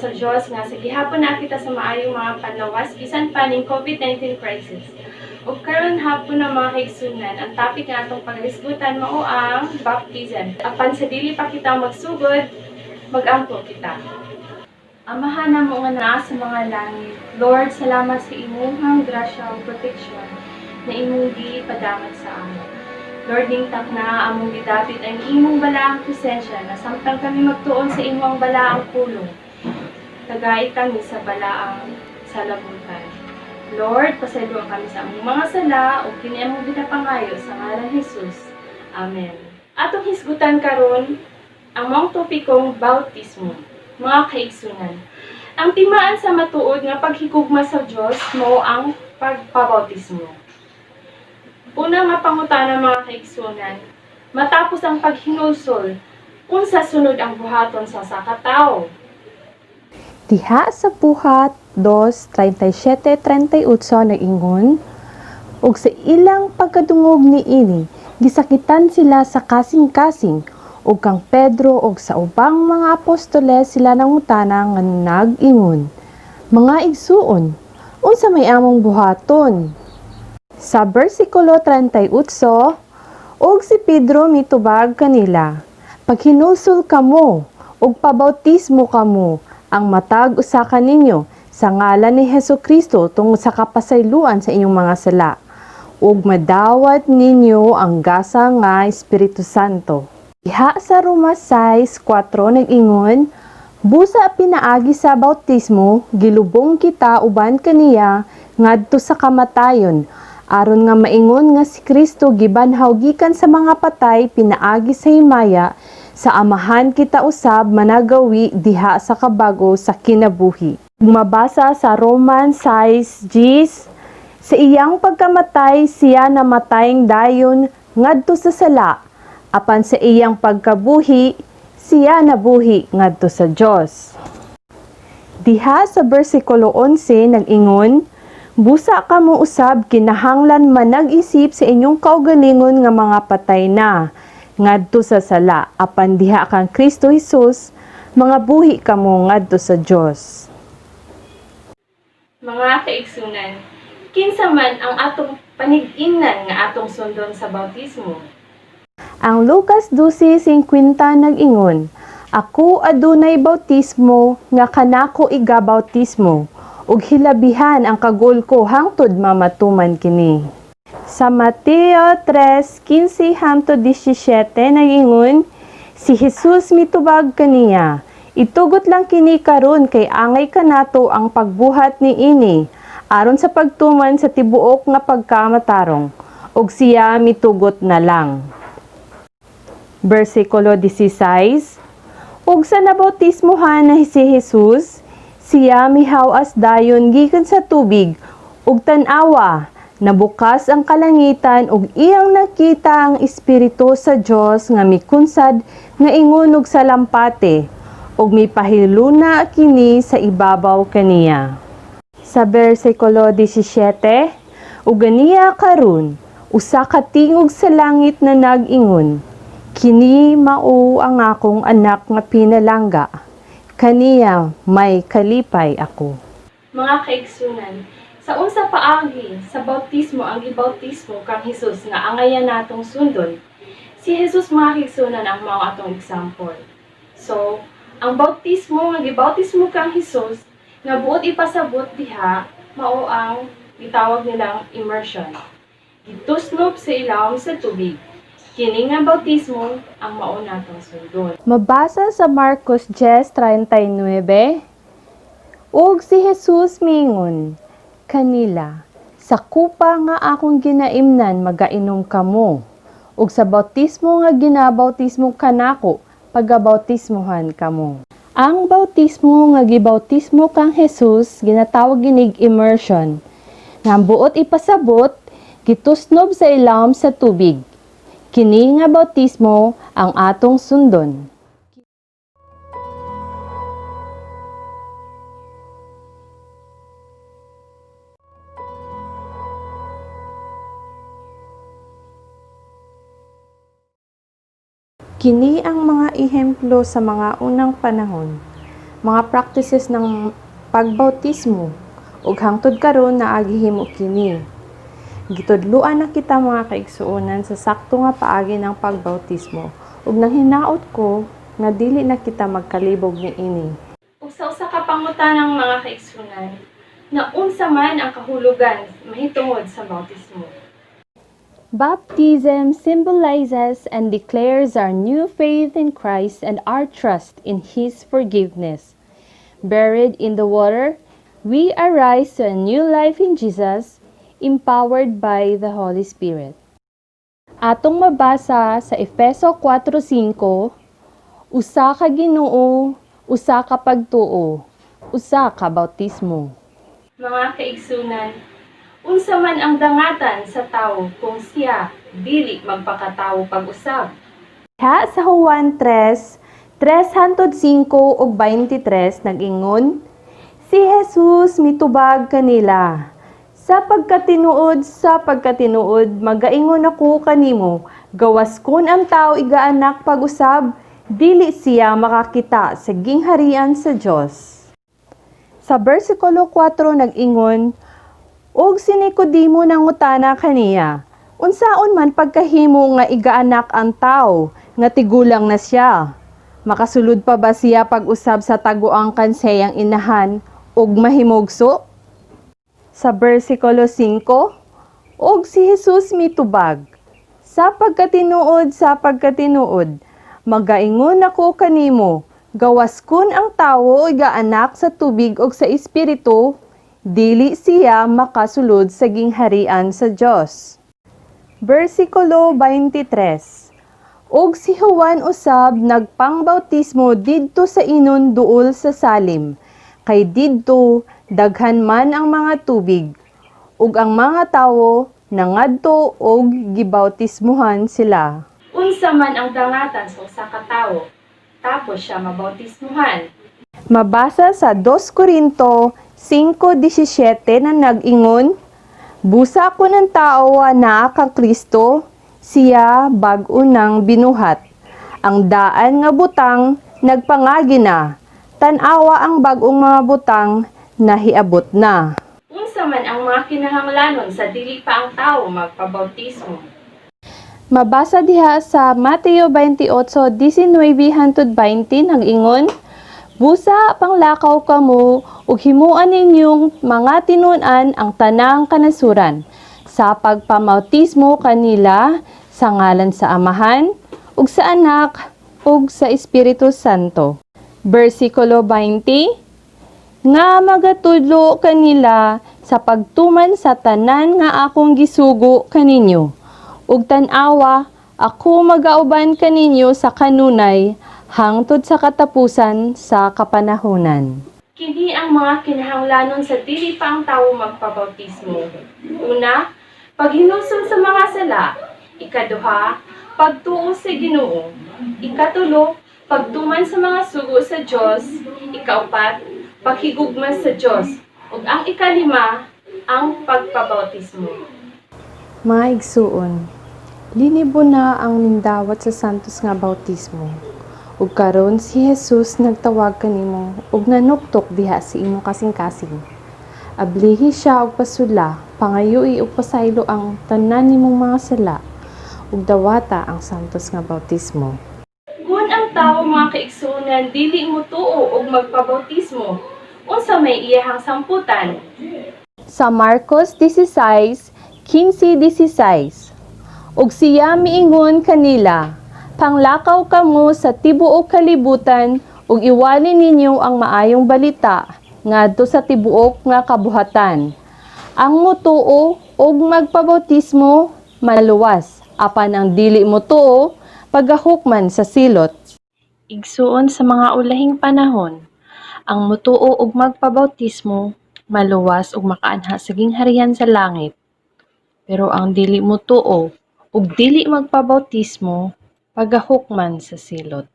sa Dios nga sa gihapon na kita sa maayong mga panlawas bisan pa ning COVID-19 crisis. Ug karon hapon na mga kaigsunan, ang topic nga atong pagdiskutan mao ang baptism. Apan sa dili pa kita magsugod, mag-ampo kita. Amahan na mo nga naa sa mga langit. Lord, salamat sa imong grasya ug proteksyon na imong gipadamag sa amin. Lord, ningtak na among gidapit ang imong balaang presensya na samtang kami magtuon sa imong balaang pulong. Tagay kami sa balaang salabutan. Lord, pasayloan kami sa among mga sala o kini among ginapangayo sa ngalan Jesus. Amen. Atong hisgutan karon ang mong topikong bautismo. Mga kaigsunan, ang timaan sa matuod nga paghigugma sa Dios mao ang pagpabautismo. Una nga pangutana mga kaigsunan, matapos ang paghinulsol, unsa sunod ang buhaton sa sakatawo? Diha sa buhat 2:37-38 nag-ingon, ug sa ilang pagkadungog ni ini, gisakitan sila sa kasing-kasing, ug kang Pedro ug sa ubang mga apostoles sila nangutana nga nag-ingon, mga igsuon, unsa may among buhaton? Sa bersikulo 38, ug si Pedro mitubag kanila, paghinulsol kamo ug pabautismo kamo ang matag usa ka ninyo sa ngalan ni Hesukristo tungod sa kapasayloan sa inyong mga sala, ug madawat ninyo ang gasa nga Espiritu Santo. Diha sa Roma 6:4 nag-ingon, busa pinaagi sa bautismo, gilubong kita uban kaniya ngadto sa kamatayon, aron nga maingon nga si Kristo gibanhaw gikan sa mga patay pinaagi sa himaya, sa amahan kita usab managawi diha sa kabago sa kinabuhi. Mabasa sa Romans 6:10, sa iyang pagkamatay siya namatayng dayon ngadto sa sala, apan sa iyang pagkabuhi, siya nabuhi ngadto sa Dios. Diha sa bersikulo 11 nag-ingon, busa kamo usab kinahanglan manag-isip sa inyong kaugalingon nga mga patay na, ngadto sa sala, apan diha kang Kristo Jesus, mga buhi kamo ngadto sa Dios. Mga kaigsunan, kinsa man ang atong panig-ingnan nga atong sundon sa bautismo? Ang Lucas 12:50 nag-ingon, ako adunay bautismo nga kanako igabautismo, ug hilabihan ang kagul ko hangtod mamatuman kini. Sa Mateo 3:15-17 nag-ingon, si Jesus mitubag kaniya, itugot lang kini karon kay angay kanato ang pagbuhat ni ini, aron sa pagtuman sa tibuok nga pagkamatarong, ug siya mitugot na lang. Bersikulo 16, ug sa nabautismohan na si Jesus, siya mihawas dayon gikan sa tubig, ug tan-awa, nabukas ang kalangitan ug iyang nakita ang Espiritu sa Dios nga mikunsad nga ingunog sa lampate, ug mipahiluna kini sa ibabaw kaniya. Sa bersikulo 17, ug ganiya karon, usa ka tingog sa langit na nag-ingon, kini mao ang akong anak nga pinalangga, kaniya may kalipay ako. Mga kaigsunan, sa unsa paagi sa bautismo ang gibautismo kang Hesus nga angayan natong sundon? Si Jesus mga kaigsunan ang mao atong example. So, ang bautismo nga gibautismo kang Hesus nga buot ipasabot diha mao ang gitawag nilang immersion. Gitusnop sa ilawom sa tubig. Kini nga bautismo ang mao natong sundon. Mabasa sa Marcos 10:39, ug si Jesus miingon kanila, sa kupa nga akong ginaimnan magainom kamo, ug sa bautismo nga ginabautismo kanako pagabautismohan kamo. Ang bautismo nga gibautismo kang Jesus ginatawag ginig immersion, nga buot ipasabot gitusnob sa ilawom sa tubig. Kini nga bautismo ang atong sundon. Kini ang mga ehemplo sa mga unang panahon. mga practices ng pagbautismo ug hangtod karon naagihimo kini. Gitudluan na kita mga kaigsuonan sa sakto nga paagi ng pagbautismo ug nanghinaot ko nga dili na kita magkalibog niini. Ug sa usa ka pangutanang mga kaigsunan, na unsa man ang kahulugan mahitungod sa bautismo. Baptism symbolizes and declares our new faith in Christ and our trust in His forgiveness. Buried in the water, we arise to a new life in Jesus, empowered by the Holy Spirit. Atong mabasa sa Efeso 4:5, usa ka Ginoo, usa ka pagtuo, usa ka bautismo. Mga kaigsunan, unsa man ang dangatan sa tawo kung siya dili magpakatawo pag-usab. Ha sa Juan 3:3-5 ug 23 nag-ingon, si Jesus mitubag kanila. Sa pagkatinuod, magaingon ako kanimo, gawas kun ang tao igaanak pag-usab, dili siya makakita sa gingharian sa Dios. Sa versikulo 4 nag-ingon, og si Nicodemo nangutana kaniya, unsaon man pagkahimo nga igaanak ang tao, nga tigulang na siya. Makasulod pa ba siya pag-usab sa taguang kansayang inahan, og mahimugso? Sa versikulo 5, og si Jesus mitubag, sa pagkatinuod, magaingon ako kanimo, gawas kun ang tawo igaanak sa tubig ug sa espiritu, dili siya makasulod sa gingharian sa Dios. Versikulo 23. Og si Juan usab nagpangbautismo didto sa inon duol sa Salim, kay didto daghan man ang mga tubig, ug ang mga tawo nangadto og gibautismuhan sila. Unsa man ang dangatan sa usa ka tawo, tapos siya mabautismuhan. Mabasa sa 2 Corinto 5:17 na nag-ingon, busa ko ng tao na kang Kristo, siya bag-o nang binuhat. Ang daan nga butang nagpangagi na, tan-awa ang bag-ong mga butang nahiabot na. Unsa man ang mga kinahanglanon sa dili pa ang tawo magpabautismo. Mabasa diha sa Mateo 28:19-20 nag-ingon, busa panglakaw kamo ug himuan ninyong mga tinun-an ang tanang kanasuran sa pagpamautismo kanila sa ngalan sa Amahan ug sa Anak ug sa Espiritu Santo. Versikulo 20, nga magatudlo kanila sa pagtuman sa tanan nga akong gisugo kaninyo. Ug tan-awa, ako magauban kaninyo sa kanunay hangtod sa katapusan sa kapanahunan. Kini ang mga kinahanglanon sa dili pa ang tawo magpabautismo. Una, paghinusol sa mga sala. Ikaduha, pagtuo sa Ginoo. Ikatulo, pagtuman sa mga sugo sa Dios. Ikaupat, paghigugma sa Dios. Ug ang ikalima, ang pagpabautismo. Mga igsuon, linibo na ang nindawat sa santos nga bautismo. Ug karon si Jesus nagtawag kanimo ug nanuktok diha sa imong kasing-kasing. Ablihi siya og pasula, pangayuy ug pasaylo ang tanan nimong mga sala, ug dawata ang santos nga bautismo. Kung ang tawo mga kaigsunan dili mo tuo og magpabautismo, unsa may iyahang samputan? Sa Marcos 16:15-16, ug siya miingon kanila, panglakaw kamo sa tibuok kalibutan ug iwali ninyo ang maayong balita ngadto sa tibuok nga kabuhatan. Ang motuo og magpabautismo maluwas, apan ang dili motuo pagahukman sa silot. Igsuon sa mga ulahing panahon, ang motuo og magpabautismo maluwas ug makaanha sa gingharian sa langit. Pero ang dili motuo ug dili magpabautismo pagahukman sa silot.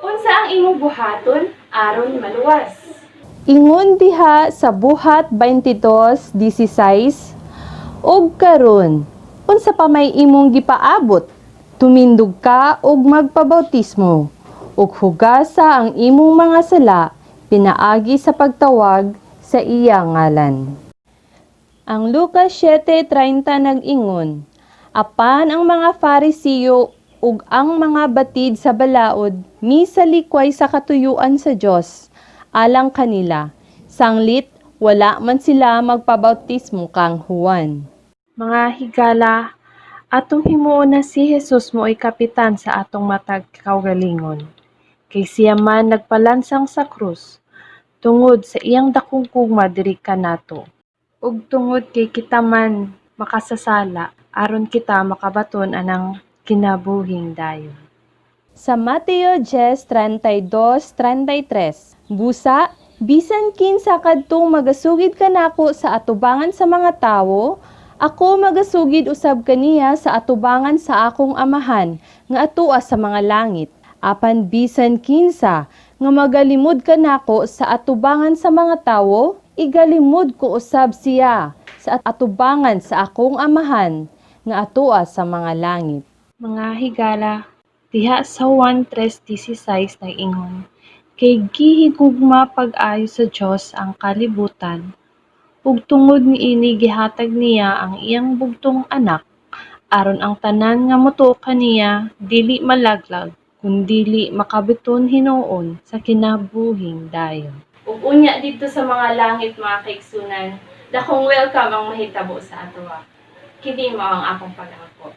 Unsa ang imong buhaton aron maluwas? Ingon diha sa Buhat 22:16, og karon, unsa pa may imong gipaabot? Tumindog ka og magpabautismo, ug hugasa ang imong mga sala, pinaagi sa pagtawag sa iya ngalan. Ang Lucas 7:30 nag-ingon, apan ang mga Farisiyo ug ang mga batid sa balaod misalikway sa katuyuan sa Dios alang kanila. Sanglit wala man sila magpabautismo kang Juan. Mga higala, atong himuon na si Jesus mo ay kapitan sa atong matag kaugalingon. Kay siya man nagpalansang sa krus, tungod sa iyang dakong kugma diri kanato. Ug tungod kay kita man makasasala, aron kita makabaton anang kinabuhing dayon. Sa Mateo 10:32-33, busa, bisan kinsa kadtong magasugid kanako sa atubangan sa mga tawo, ako magasugid usab kaniya sa atubangan sa akong amahan nga atua sa mga langit. Apan bisan kinsa nga magalimod kanako sa atubangan sa mga tawo, igalimod ko usab siya sa atubangan sa akong amahan nga atua sa mga langit. Mga higala, diha sa Juan 3:16 nag-ingon, kay gihigugma pag-ayo sa Dios ang kalibutan, ug tungod niini gihatag niya ang iyang bugtong anak, aron ang tanan nga motuo kaniya dili malaglag, kundili makabiton hinuon sa kinabuhing dayon. Ug unya dito sa mga langit mga kaigsunan, dakong welcome ang mahitabo sa atoa. Kini mao ang akong pag-ako.